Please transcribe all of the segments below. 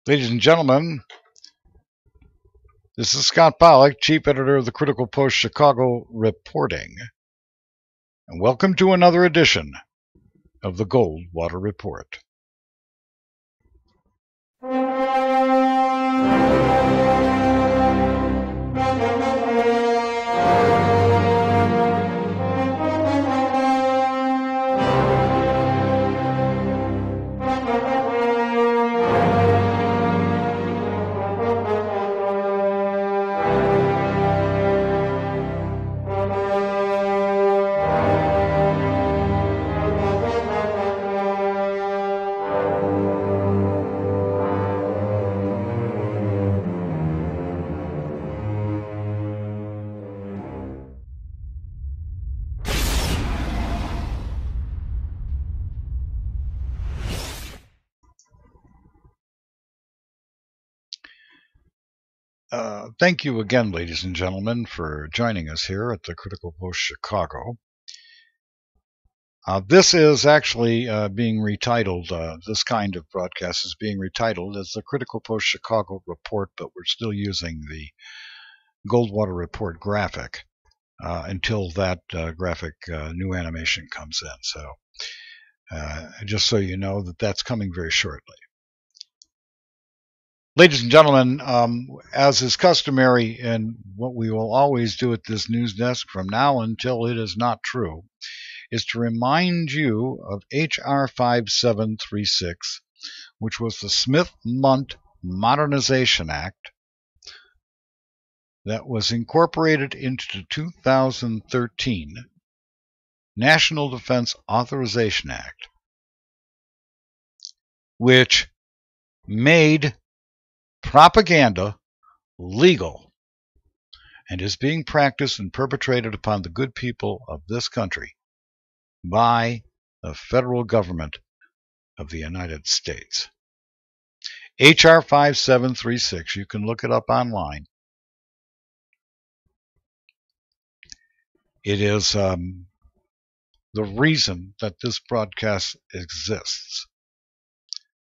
Ladies and gentlemen, this is Scott Pollack, Chief Editor of the Critical Post Chicago, reporting. And welcome to another edition of the Goldwater Report. Thank you again, ladies and gentlemen, for joining us here at the Critical Post Chicago. This is actually being retitled, this kind of broadcast is being retitled as the Critical Post Chicago Report, but we're still using the Goldwater Report graphic until that graphic new animation comes in. So just so you know that that's coming very shortly. Ladies and gentlemen, as is customary and what we will always do at this news desk from now until it is not true, is to remind you of H.R. 5736, which was the Smith-Mundt Modernization Act that was incorporated into the 2013 National Defense Authorization Act, which made propaganda legal and is being practiced and perpetrated upon the good people of this country by the federal government of the United States. H.R. 5736, you can look it up online. It is the reason that this broadcast exists,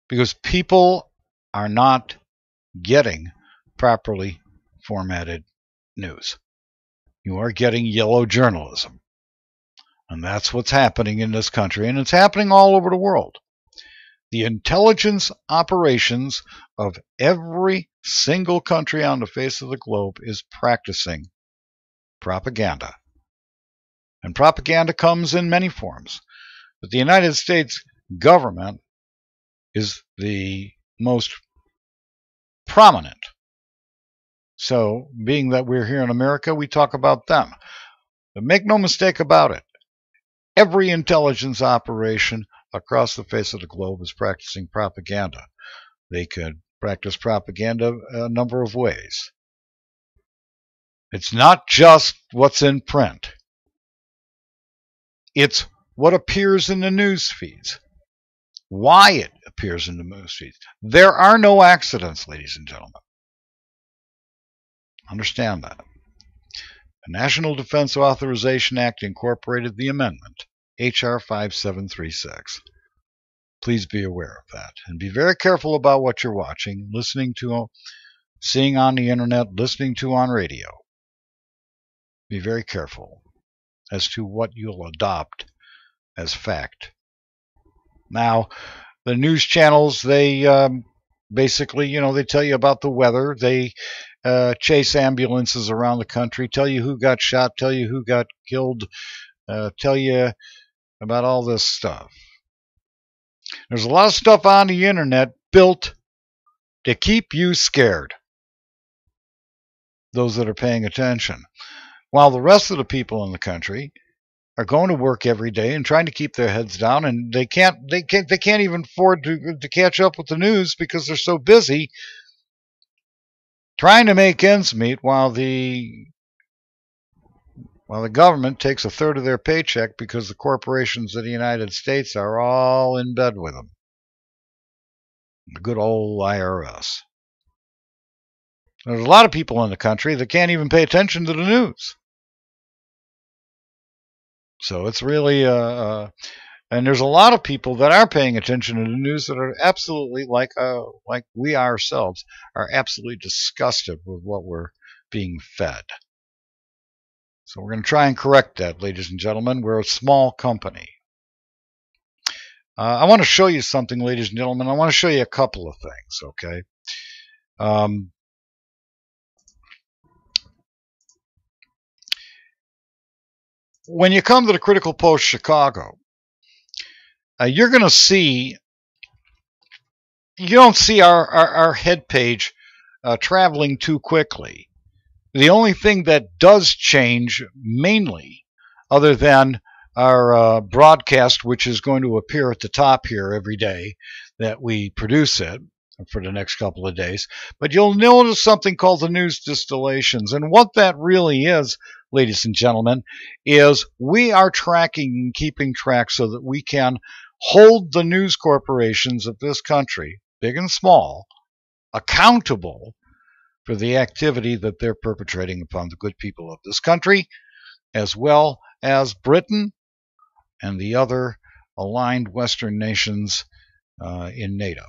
because people are not getting properly formatted news. You are getting yellow journalism. And that's what's happening in this country, and it's happening all over the world. The intelligence operations of every single country on the face of the globe is practicing propaganda. And propaganda comes in many forms. But the United States government is the most prominent. So, being that we're here in America, we talk about them. But make no mistake about it, every intelligence operation across the face of the globe is practicing propaganda. They could practice propaganda a number of ways. It's not just what's in print. It's what appears in the news feeds. Why it appears in the news feeds. There are no accidents, ladies and gentlemen. Understand that. The National Defense Authorization Act incorporated the amendment, H.R. 5736. Please be aware of that. And be very careful about what you're watching, listening to, seeing on the internet, listening to on radio. Be very careful as to what you'll adopt as fact. Now, the news channels, they basically, they tell you about the weather. They chase ambulances around the country, tell you who got shot, tell you who got killed, tell you about all this stuff. There's a lot of stuff on the internet built to keep you scared, those that are paying attention, while the rest of the people in the country are going to work every day and trying to keep their heads down, and they can't even afford to catch up with the news because they're so busy trying to make ends meet while the government takes a third of their paycheck because the corporations of the United States are all in bed with them. The good old IRS. There's a lot of people in the country that can't even pay attention to the news. So it's really And there's a lot of people that are paying attention to the news that are absolutely, like we ourselves, are absolutely disgusted with what we're being fed. So we're going to try and correct that, ladies and gentlemen. We're a small company. I want to show you something, ladies and gentlemen. I want to show you a couple of things, okay? When you come to the Critical Post Chicago, you're going to see, you don't see our head page traveling too quickly. The only thing that does change mainly, other than our broadcast, which is going to appear at the top here every day that we produce it for the next couple of days, but you'll notice something called the news distillations. And what that really is, ladies and gentlemen, is we are tracking and keeping track so that we can hold the news corporations of this country, big and small, accountable for the activity that they're perpetrating upon the good people of this country, as well as Britain and the other aligned Western nations in NATO.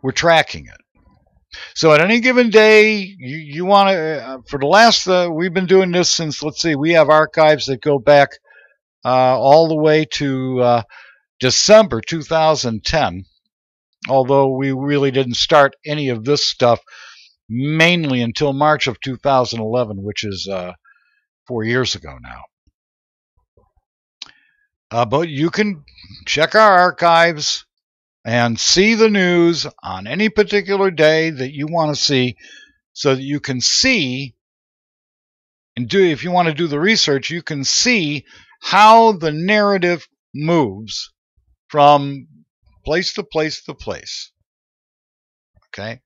We're tracking it. So at any given day, you want to, for the last, we've been doing this since, let's see, we have archives that go back all the way to December 2010. Although we really didn't start any of this stuff mainly until March of 2011, which is 4 years ago now. But you can check our archives and see the news on any particular day that you want to see, so that you can see, and if you want to do the research, you can see how the narrative moves from place to place to place. Okay,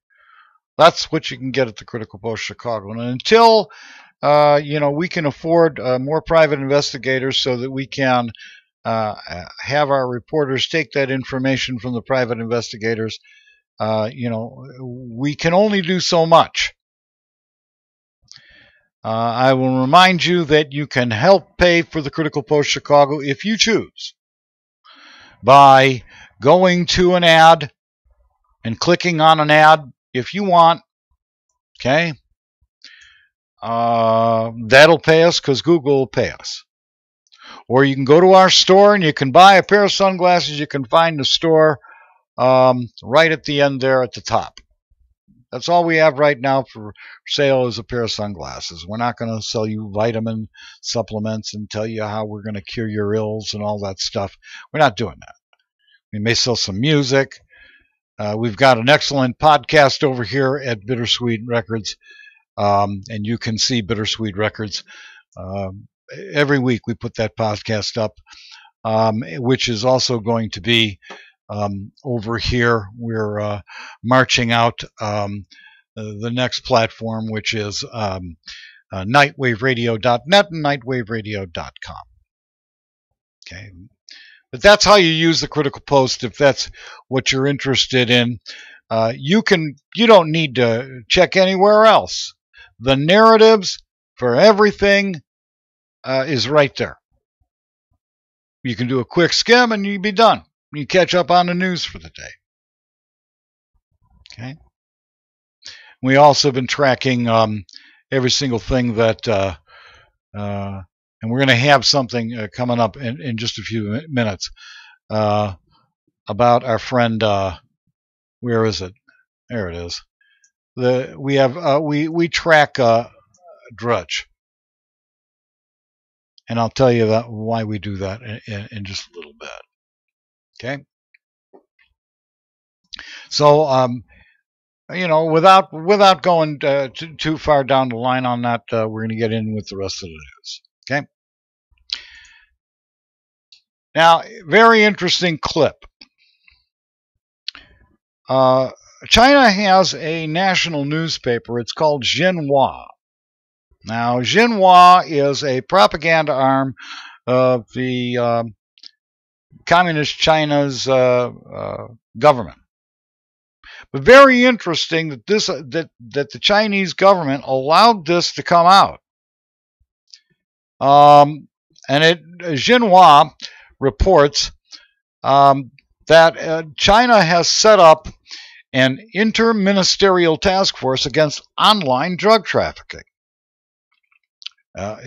that's what you can get at the Critical Post Chicago. And until we can afford more private investigators, so that we can have our reporters take that information from the private investigators, we can only do so much. I will remind you that you can help pay for the Critical Post Chicago if you choose, by going to an ad and clicking on an ad if you want. Okay, that'll pay us, because Google will pay us. Or you can go to our store and you can buy a pair of sunglasses. You can find the store right at the end there at the top. That's all we have right now for sale, is a pair of sunglasses. We're not going to sell you vitamin supplements and tell you how we're going to cure your ills and all that stuff. We're not doing that. We may sell some music. We've got an excellent podcast over here at Bittersweet Records, and you can see Bittersweet Records. Every week we put that podcast up, which is also going to be over here. We're marching out the next platform, which is nightwaveradio.net and nightwaveradio.com. Okay. But that's how you use the Critical Post, if that's what you're interested in. You don't need to check anywhere else. The narratives for everything is right there. You can do a quick skim and you'll be done. You catch up on the news for the day. Okay. We also have been tracking every single thing that and we're going to have something coming up in just a few minutes about our friend. Where is it? There it is. We track Drudge, and I'll tell you why we do that in just a little bit. Okay. So without going too far down the line on that, we're going to get in with the rest of the news. Okay. Now, very interesting clip. China has a national newspaper. It's called Xinhua. Now, Xinhua is a propaganda arm of the Communist China's government. But very interesting that that the Chinese government allowed this to come out. Xinhua reports that China has set up an interministerial task force against online drug trafficking.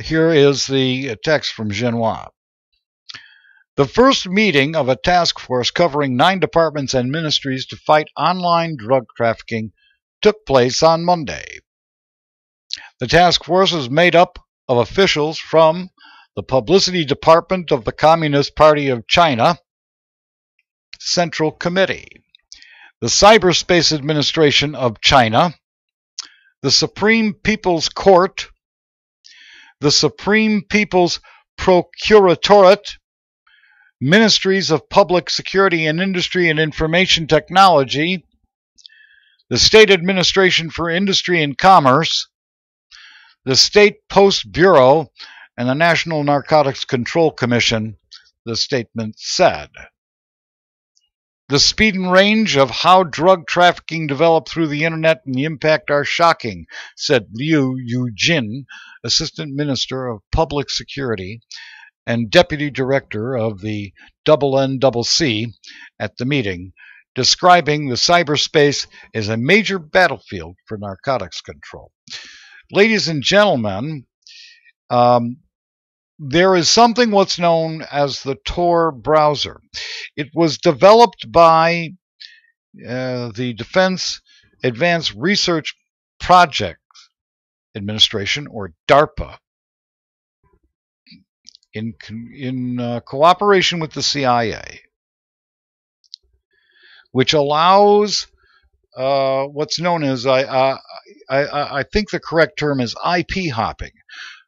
Here is the text from Xinhua. The first meeting of a task force covering 9 departments and ministries to fight online drug trafficking took place on Monday. The task force is made up of officials from the Publicity Department of the Communist Party of China Central Committee, the Cyberspace Administration of China, the Supreme People's Court, the Supreme People's Procuratorate, Ministries of Public Security and Industry and Information Technology, the State Administration for Industry and Commerce, the State Post Bureau, and the National Narcotics Control Commission, the statement said. The speed and range of how drug trafficking developed through the internet and the impact are shocking, said Liu Yujin, Assistant Minister of Public Security and Deputy Director of the NNCC at the meeting, describing the cyberspace as a major battlefield for narcotics control. Ladies and gentlemen, there is something what's known as the Tor Browser. It was developed by the Defense Advanced Research Projects Administration, or DARPA, in cooperation with the CIA, which allows what's known as, I think the correct term is IP hopping.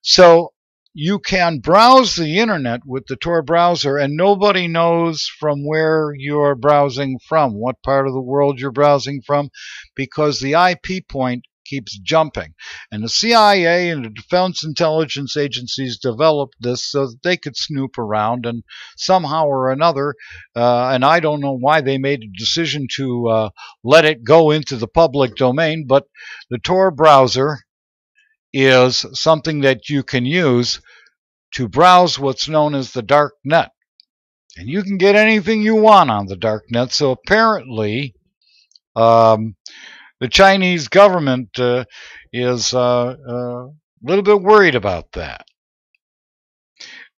So you can browse the internet with the Tor browser and nobody knows from where you're browsing from, what part of the world you're browsing from, because the IP point keeps jumping. And the CIA and the defense intelligence agencies developed this so that they could snoop around, and somehow or another, and I don't know why they made a decision to let it go into the public domain, but the Tor browser is something that you can use to browse what's known as the dark net. And you can get anything you want on the dark net. So apparently, the Chinese government is a little bit worried about that.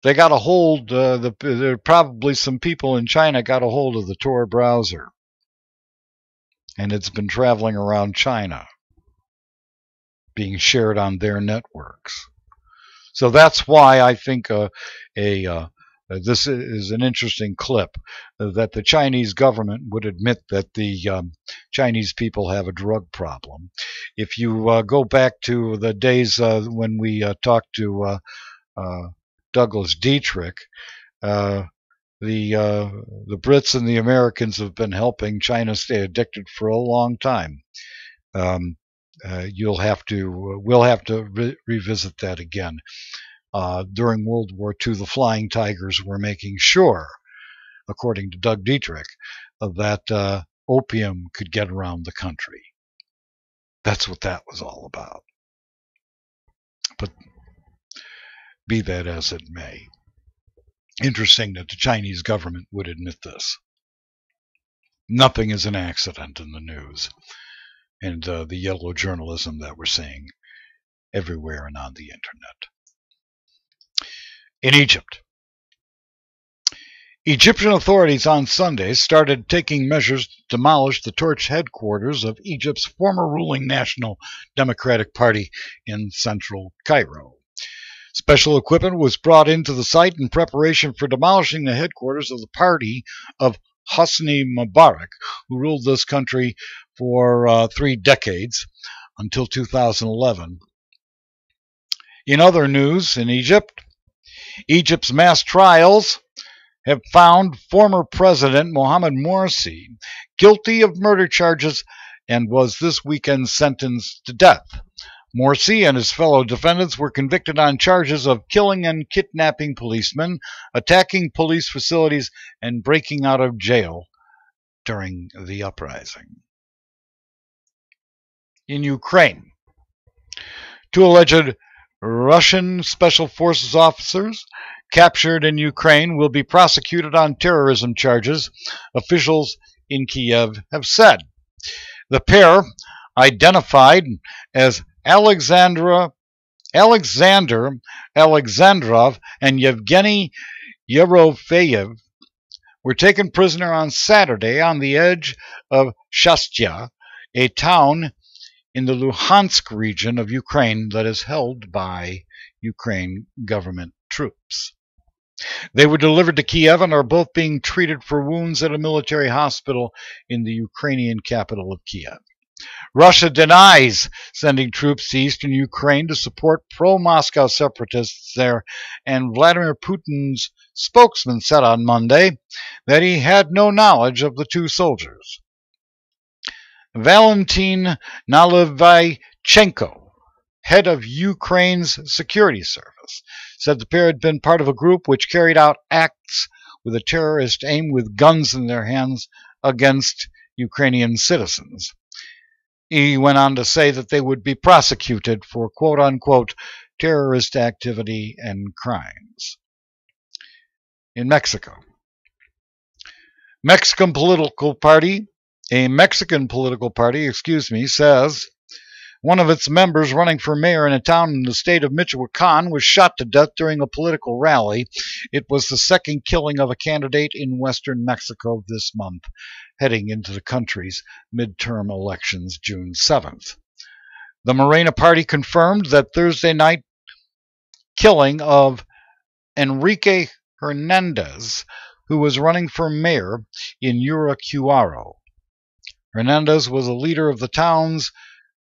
They got a hold, there are probably some people in China got a hold of the Tor browser. And it's been traveling around China, being shared on their networks. So that's why I think this is an interesting clip, that the Chinese government would admit that the Chinese people have a drug problem. If you go back to the days when we talked to Douglas Dietrich, the Brits and the Americans have been helping China stay addicted for a long time. We'll have to revisit that again. During World War II, the Flying Tigers were making sure, according to Doug Dietrich, that opium could get around the country. That's what that was all about. But be that as it may, interesting that the Chinese government would admit this. Nothing is an accident in the news and the yellow journalism that we're seeing everywhere and on the internet. In Egypt, Egyptian authorities on Sunday started taking measures to demolish the torch headquarters of Egypt's former ruling National Democratic Party in central Cairo. Special equipment was brought into the site in preparation for demolishing the headquarters of the party of Hosni Mubarak, who ruled this country for 3 decades until 2011. In other news, in Egypt, Egypt's mass trials have found former President Mohamed Morsi guilty of murder charges and was this weekend sentenced to death. Morsi and his fellow defendants were convicted on charges of killing and kidnapping policemen, attacking police facilities, and breaking out of jail during the uprising. In Ukraine, 2 alleged Russian Special Forces officers captured in Ukraine will be prosecuted on terrorism charges, officials in Kiev have said. The pair, identified as Alexander Alexandrov and Yevgeny Yerofeyev, were taken prisoner on Saturday on the edge of Shastya, a town in the Luhansk region of Ukraine that is held by Ukraine government troops. They were delivered to Kiev and are both being treated for wounds at a military hospital in the Ukrainian capital of Kiev. Russia denies sending troops to eastern Ukraine to support pro-Moscow separatists there, and Vladimir Putin's spokesman said on Monday that he had no knowledge of the two soldiers. Valentin Nalyvaichenko, head of Ukraine's security service, said the pair had been part of a group which carried out acts with a terrorist aim with guns in their hands against Ukrainian citizens. He went on to say that they would be prosecuted for quote-unquote terrorist activity and crimes. In Mexico, a Mexican political party, says one of its members running for mayor in a town in the state of Michoacan was shot to death during a political rally. It was the second killing of a candidate in western Mexico this month, heading into the country's midterm elections June 7th. The Morena Party confirmed that Thursday night killing of Enrique Hernandez, who was running for mayor in Uracuaro. Hernandez was a leader of the town's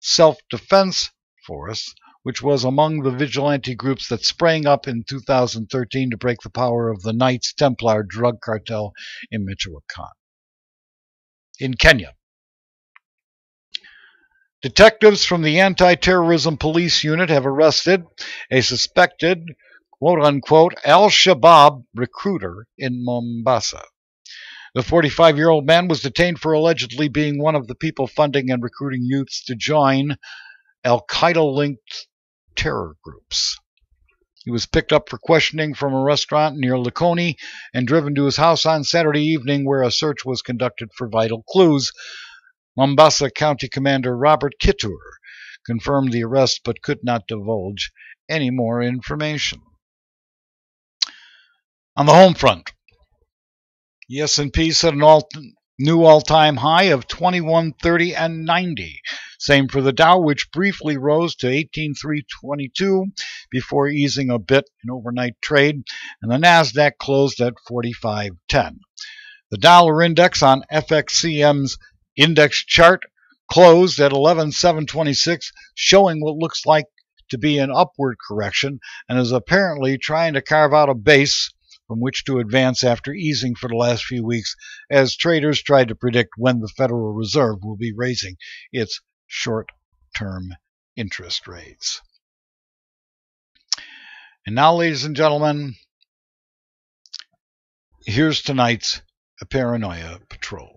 self-defense force, which was among the vigilante groups that sprang up in 2013 to break the power of the Knights Templar drug cartel in Michoacan. In Kenya, detectives from the anti-terrorism police unit have arrested a suspected quote-unquote Al-Shabaab recruiter in Mombasa. The 45-year-old man was detained for allegedly being one of the people funding and recruiting youths to join Al-Qaeda-linked terror groups. He was picked up for questioning from a restaurant near Likoni and driven to his house on Saturday evening, where a search was conducted for vital clues. Mombasa County Commander Robert Kittur confirmed the arrest but could not divulge any more information. On the home front, the S&P set a new all-time high of 2130 and 90. Same for the Dow, which briefly rose to 18,322 before easing a bit in overnight trade, and the Nasdaq closed at 4510. The dollar index on FXCM's index chart closed at 11,726, showing what looks like to be an upward correction, and is apparently trying to carve out a base from which to advance after easing for the last few weeks, as traders tried to predict when the Federal Reserve will be raising its short-term interest rates. And now, ladies and gentlemen, here's tonight's Paranoia Patrol.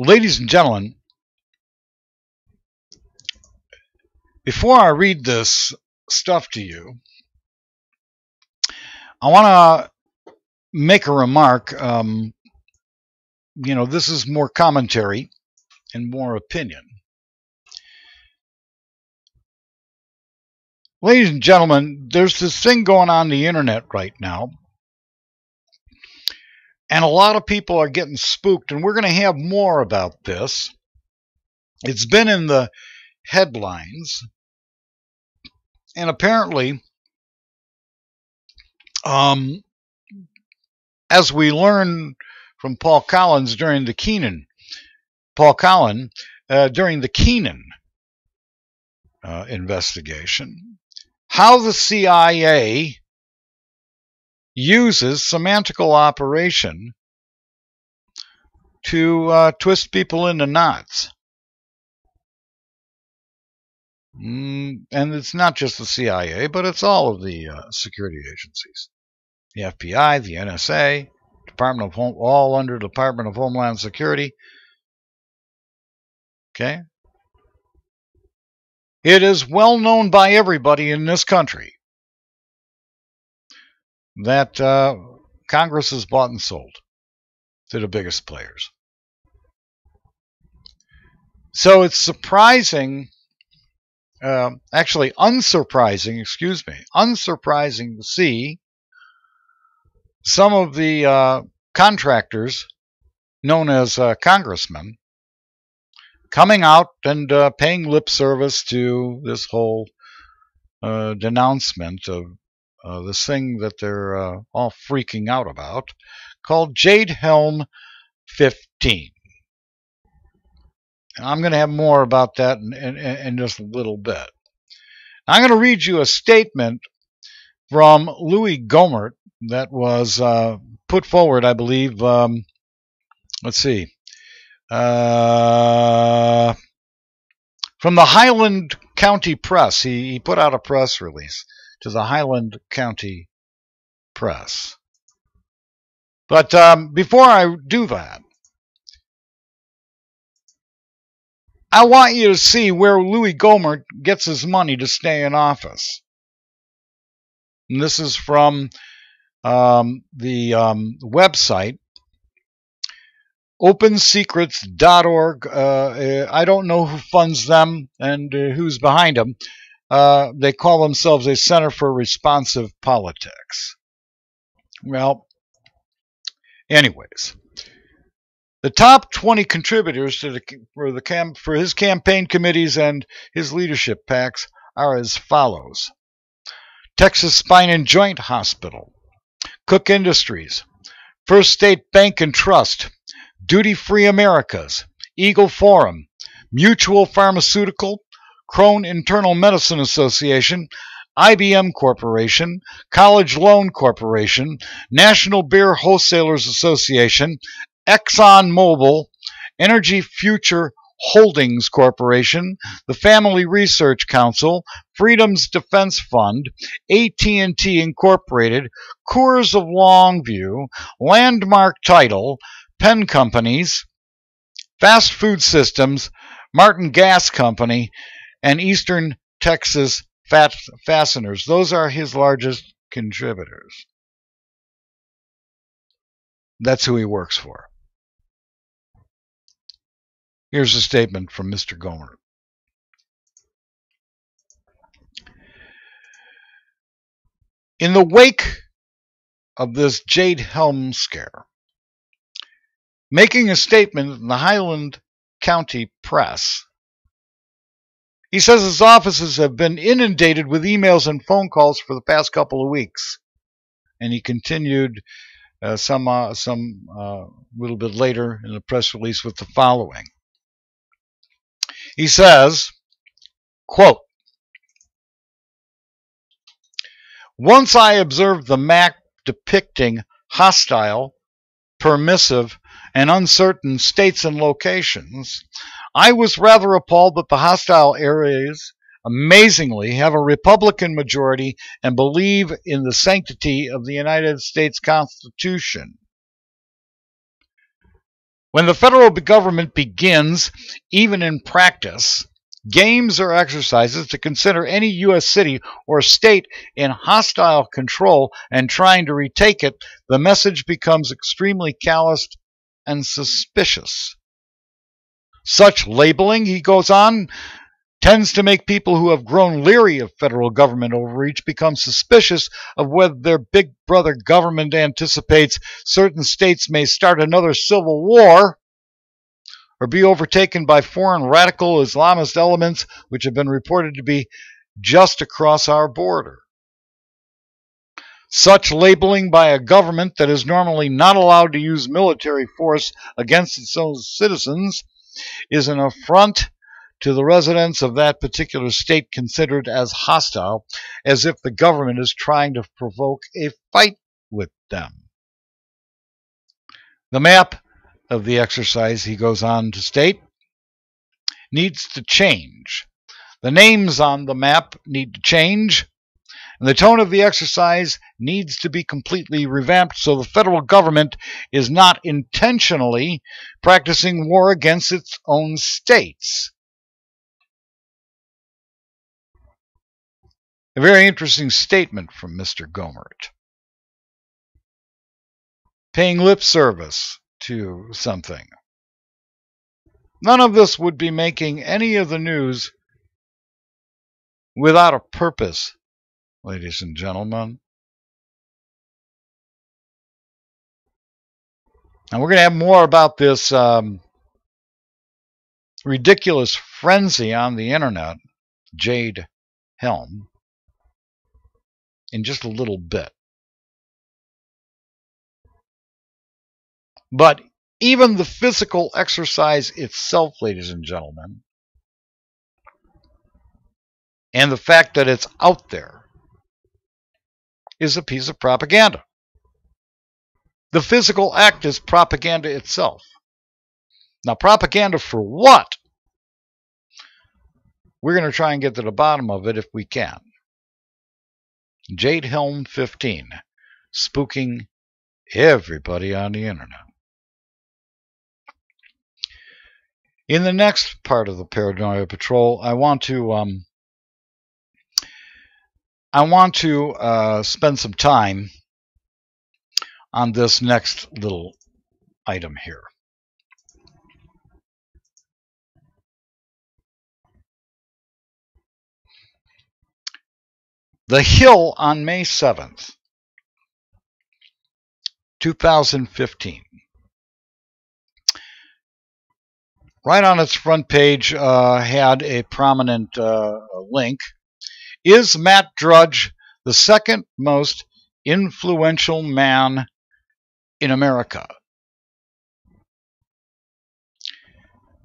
Ladies and gentlemen, before I read this stuff to you, I want to make a remark. This is more commentary and more opinion. Ladies and gentlemen, there's this thing going on the internet right now, and a lot of people are getting spooked, and we're going to have more about this. It's been in the headlines, and apparently, as we learned from Paul Collins during the Keenan investigation, how the CIA uses semantical operation to twist people into knots. And it's not just the CIA, but it's all of the security agencies. the FBI, the NSA, Department of Home, all under the Department of Homeland Security. Okay? It is well known by everybody in this country that Congress is bought and sold to the biggest players. So it's surprising, actually unsurprising to see some of the contractors known as congressmen coming out and paying lip service to this whole denouncement of this thing that they're all freaking out about, called Jade Helm 15. And I'm going to have more about that in just a little bit. I'm going to read you a statement from Louis Gohmert that was put forward, I believe, let's see, from the Highland County Press. He put out a press release to the Highland County Press. But before I do that, I want you to see where Louis Gohmert gets his money to stay in office. And this is from the website opensecrets.org. I don't know who funds them and who's behind them. They call themselves a Center for Responsive Politics. Well, anyways, the top 20 contributors to for his campaign committees and his leadership PACs are as follows: Texas Spine and Joint Hospital, Cook Industries, First State Bank and Trust, Duty Free Americas, Eagle Forum, Mutual Pharmaceutical, Crone Internal Medicine Association, IBM Corporation, College Loan Corporation, National Beer Wholesalers Association, Exxon Mobil, Energy Future Holdings Corporation, the Family Research Council, Freedom's Defense Fund, AT&T Incorporated, Coors of Longview, Landmark Title, Penn Companies, Fast Food Systems, Martin Gas Company, and Eastern Texas Fasteners. Those are his largest contributors. That's who he works for. Here's a statement from Mr. Gohmert. In the wake of this Jade Helm scare, making a statement in the Highland County Press, he says his offices have been inundated with emails and phone calls for the past couple of weeks. And he continued some little bit later in the press release with the following. He says, quote, "Once I observed the map depicting hostile, permissive, and uncertain states and locations, I was rather appalled that the hostile areas amazingly have a Republican majority and believe in the sanctity of the United States Constitution. When the federal government begins, even in practice, games or exercises to consider any U.S. city or state in hostile control and trying to retake it, the message becomes extremely calloused and suspicious. Such labeling," he goes on, "tends to make people who have grown leery of federal government overreach become suspicious of whether their big brother government anticipates certain states may start another civil war or be overtaken by foreign radical Islamist elements which have been reported to be just across our border. Such labeling by a government that is normally not allowed to use military force against its own citizens is an affront to the residents of that particular state considered as hostile, as if the government is trying to provoke a fight with them." The map of the exercise, he goes on to state, needs to change. The names on the map need to change, And the tone of the exercise needs to be completely revamped so the federal government is not intentionally practicing war against its own states. A very interesting statement from Mr. Gohmert. Paying lip service to something. None of this would be making any of the news without a purpose, ladies and gentlemen. And we're going to have more about this ridiculous frenzy on the internet, Jade Helm, in just a little bit. But even the physical exercise itself, ladies and gentlemen, and the fact that it's out there, is a piece of propaganda. The physical act is propaganda itself. Now, propaganda for what? We're going to try and get to the bottom of it if we can. Jade Helm 15, spooking everybody on the internet. In the next part of the Paranoia Patrol, I want to spend some time on this next little item here. The Hill on May 7th, 2015. Right on its front page had a prominent link. Is Matt Drudge the second most influential man in America?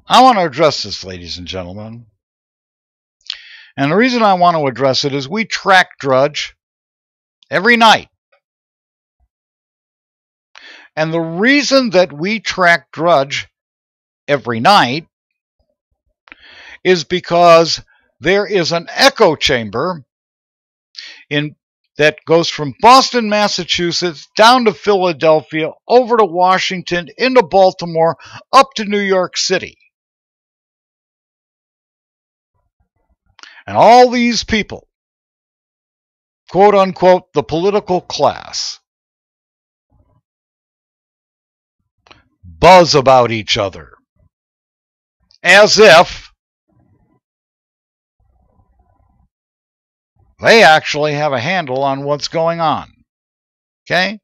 I want to address this, ladies and gentlemen. And the reason I want to address it is we track Drudge every night. And the reason that we track Drudge every night is because there is an echo chamber that goes from Boston, Massachusetts, down to Philadelphia, over to Washington, into Baltimore, up to New York City. And all these people, quote unquote, the political class, buzz about each other as if they actually have a handle on what's going on. Okay?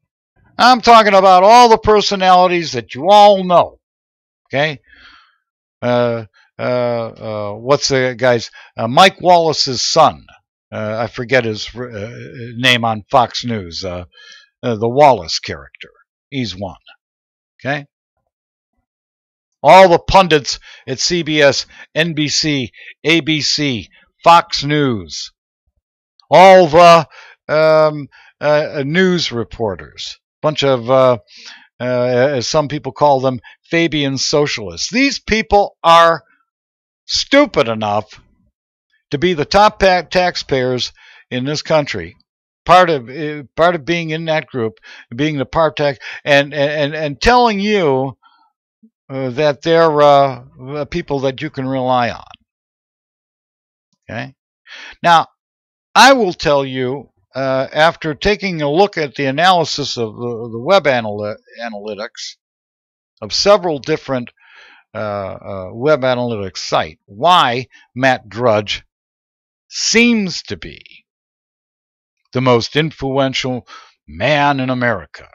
I'm talking about all the personalities that you all know. Okay? What's the guy's? Mike Wallace's son. I forget his name on Fox News. The Wallace character. He's one. Okay? All the pundits at CBS, NBC, ABC, Fox News. All the news reporters. Bunch of, as some people call them, Fabian socialists. These people are stupid enough to be the top taxpayers in this country. Part of being in that group, being the part tax, and telling you that they're people that you can rely on. Okay? Now, I will tell you, after taking a look at the analysis of the web analytics of several different web analytics sites, why Matt Drudge seems to be the most influential man in America.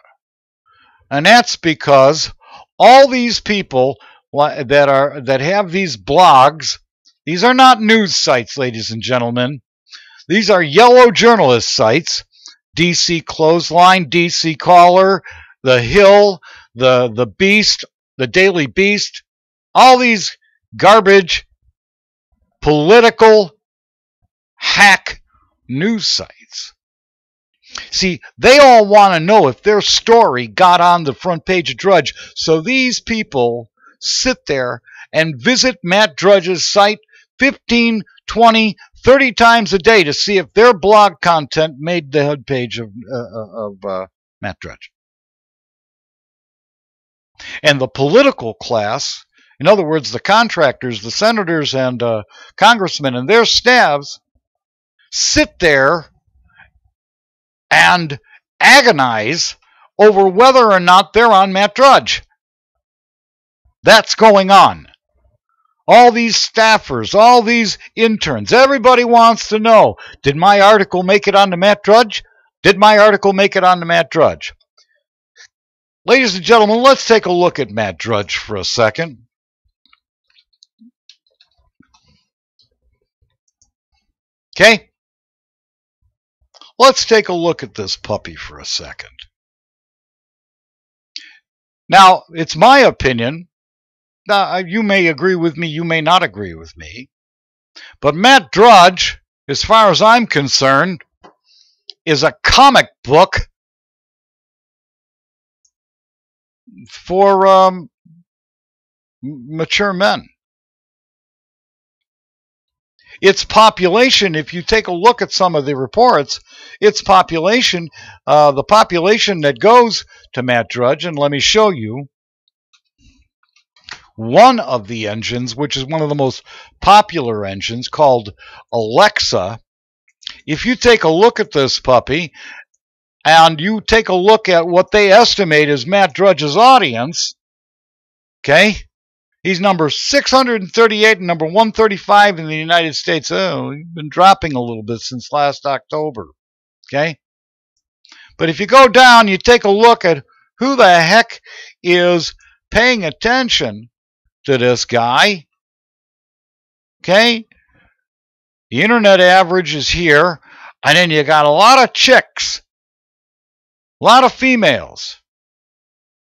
And that's because all these people that have these blogs, these are not news sites, ladies and gentlemen. These are yellow journalist sites. DC Clothesline, DC Caller, The Hill, the Beast, the Daily Beast, all these garbage, political, hack news sites. See, they all want to know if their story got on the front page of Drudge. So these people sit there and visit Matt Drudge's site 15, 20, 30 times a day to see if their blog content made the head page of Matt Drudge. And the political class, in other words, the contractors, the senators and congressmen and their staffs, sit there and agonize over whether or not they're on Matt Drudge. That's going on. All these staffers, all these interns, everybody wants to know, did my article make it onto Matt Drudge? Did my article make it onto Matt Drudge? Ladies and gentlemen, let's take a look at Matt Drudge for a second. Okay? Let's take a look at this puppy for a second. Now, it's my opinion. Now, you may agree with me, you may not agree with me. But Matt Drudge, as far as I'm concerned, is a comic book for mature men. Its population, if you take a look at some of the reports, its population, the population that goes to Matt Drudge, and let me show you one of the engines, which is one of the most popular engines, called Alexa. If you take a look at this puppy, and you take a look at what they estimate is Matt Drudge's audience, okay? He's number 638 and number 135 in the United States. Oh, he's been dropping a little bit since last October, okay? But if you go down, you take a look at who the heck is paying attention to this guy, okay? The internet average is here, and then you got a lot of chicks, a lot of females.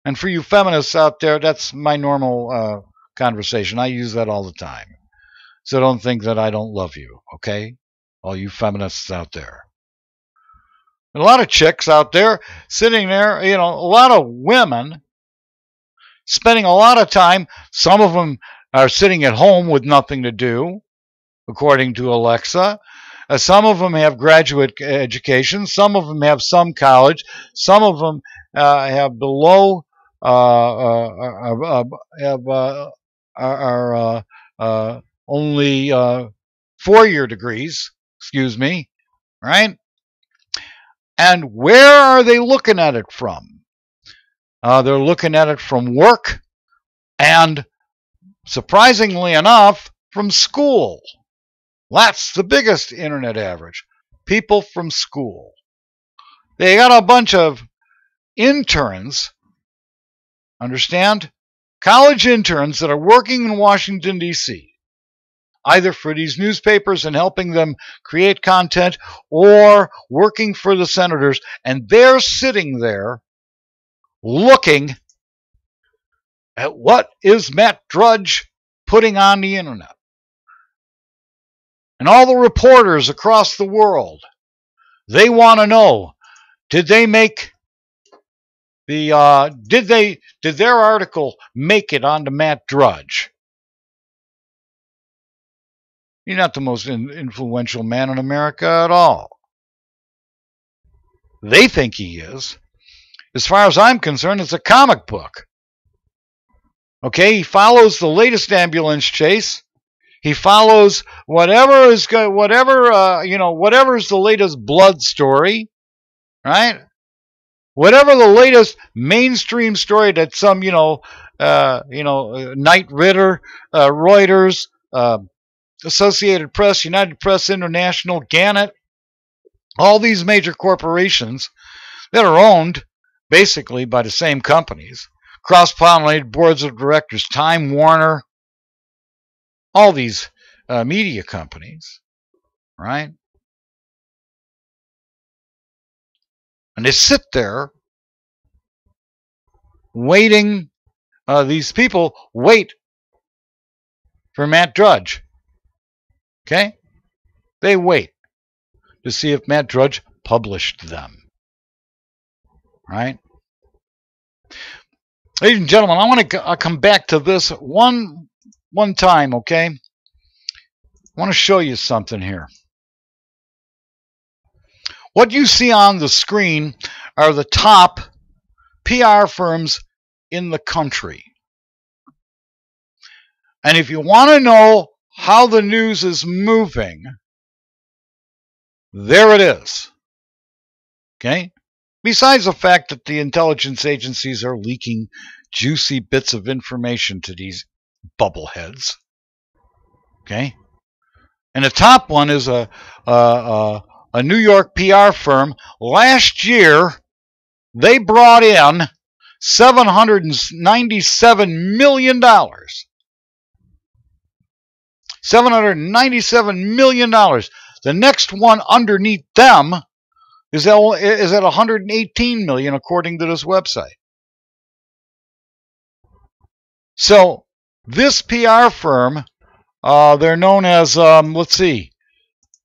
And for you feminists out there, that's my normal conversation. I use that all the time. So don't think that I don't love you, okay? All you feminists out there. And a lot of chicks out there sitting there, you know, a lot of women spending a lot of time. Some of them are sitting at home with nothing to do, according to Alexa. Some of them have graduate education. Some of them have some college. Some of them have below only 4-year degrees. Excuse me, right? And where are they looking at it from? They're looking at it from work, and surprisingly enough, from school. That's the biggest internet average. People from school. They got a bunch of interns, understand? College interns that are working in Washington, D.C., either for these newspapers and helping them create content or working for the senators, and they're sitting there looking at what is Matt Drudge putting on the internet. And all the reporters across the world, they want to know, did they make the did their article make it onto Matt Drudge? He's not the most influential man in America at all. They think he is. As far as I'm concerned, it's a comic book. Okay, he follows the latest ambulance chase. He follows whatever is whatever is the latest blood story, right? Whatever the latest mainstream story that some Knight Ridder, Reuters, Associated Press, United Press International, Gannett, all these major corporations that are owned basically by the same companies, cross-pollinated boards of directors, Time Warner, all these media companies, right? And they sit there waiting. These people wait for Matt Drudge. Okay? They wait to see if Matt Drudge published them. Right? Ladies and gentlemen, I want to come back to this one time, okay? I want to show you something here. What you see on the screen are the top PR firms in the country. And if you want to know how the news is moving, there it is. Okay? Besides the fact that the intelligence agencies are leaking juicy bits of information to these bubbleheads. Okay? And the top one is a New York PR firm. Last year, they brought in $797 million. $797 million. The next one underneath them is at $118 million, according to this website. So this PR firm, they're known as, let's see,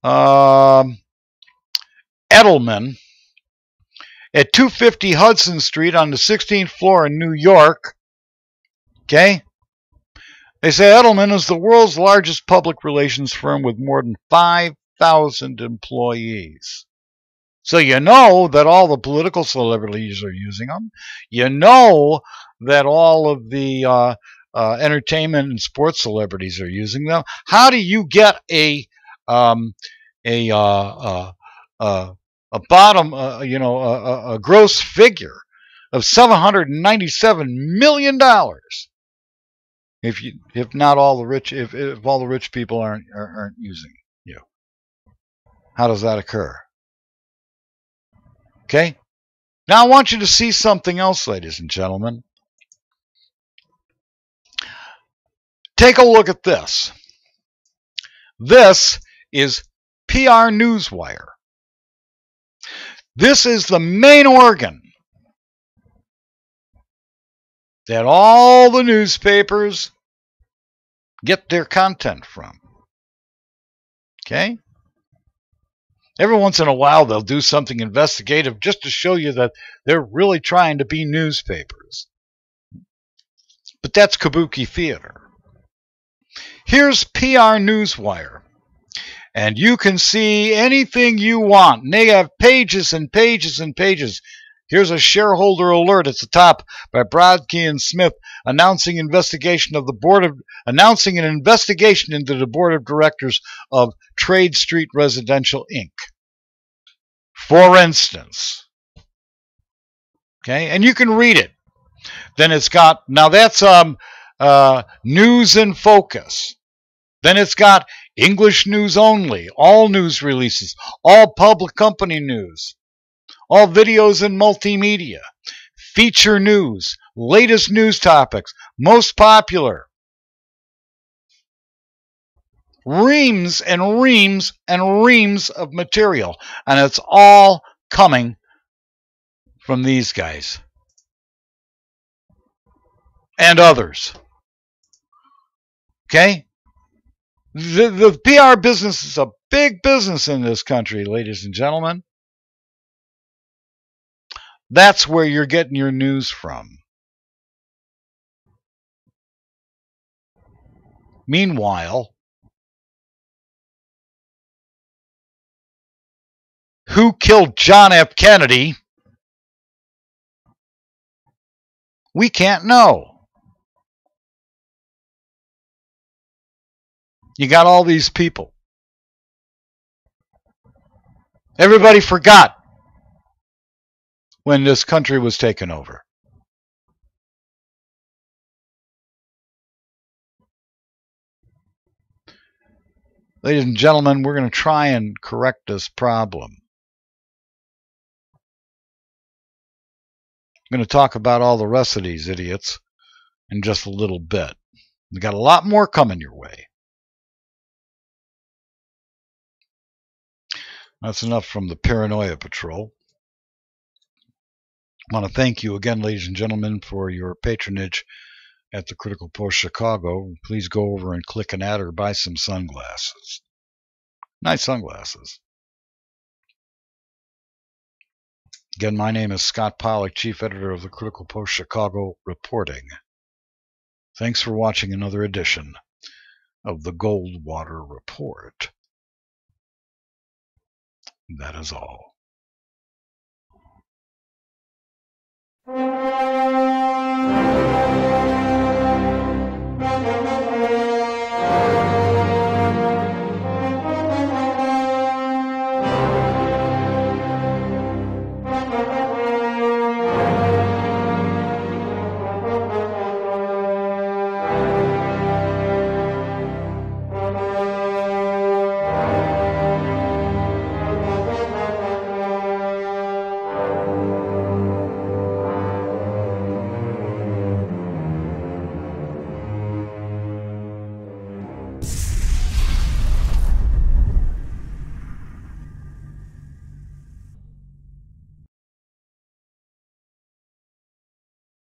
Edelman, at 250 Hudson Street on the 16th floor in New York. Okay? They say Edelman is the world's largest public relations firm with more than 5,000 employees. So you know that all the political celebrities are using them. You know that all of the entertainment and sports celebrities are using them. How do you get a bottom, a gross figure of $797 million? If not all the rich, if all the rich people aren't using you, how does that occur? Okay. Now I want you to see something else, ladies and gentlemen. Take a look at this. This is PR Newswire. This is the main organ that all the newspapers get their content from. Okay? Every once in a while, they'll do something investigative just to show you that they're really trying to be newspapers. But that's kabuki theater. Here's PR Newswire. And you can see anything you want. And they have pages and pages and pages. Here's a shareholder alert at the top by Brodke and Smith announcing an investigation into the board of directors of Trade Street Residential Inc. For instance. Okay, and you can read it. Then it's got, now that's news in focus. Then it's got English news only, all news releases, all public company news, all videos and multimedia, feature news, latest news topics, most popular. Reams and reams and reams of material. And it's all coming from these guys and others. Okay? The PR business is a big business in this country, ladies and gentlemen. That's where you're getting your news from. Meanwhile, who killed John F. Kennedy? We can't know. You got all these people. Everybody forgot when this country was taken over. Ladies and gentlemen, we're going to try and correct this problem. I'm going to talk about all the rest of these idiots in just a little bit. We got a lot more coming your way. That's enough from the Paranoia Patrol. I want to thank you again, ladies and gentlemen, for your patronage at the Critical Post Chicago. Please go over and click an ad or buy some sunglasses. Nice sunglasses. Again, my name is Scott Pollack, Chief Editor of the Critical Post Chicago, reporting. Thanks for watching another edition of the Goldwater Report. That is all.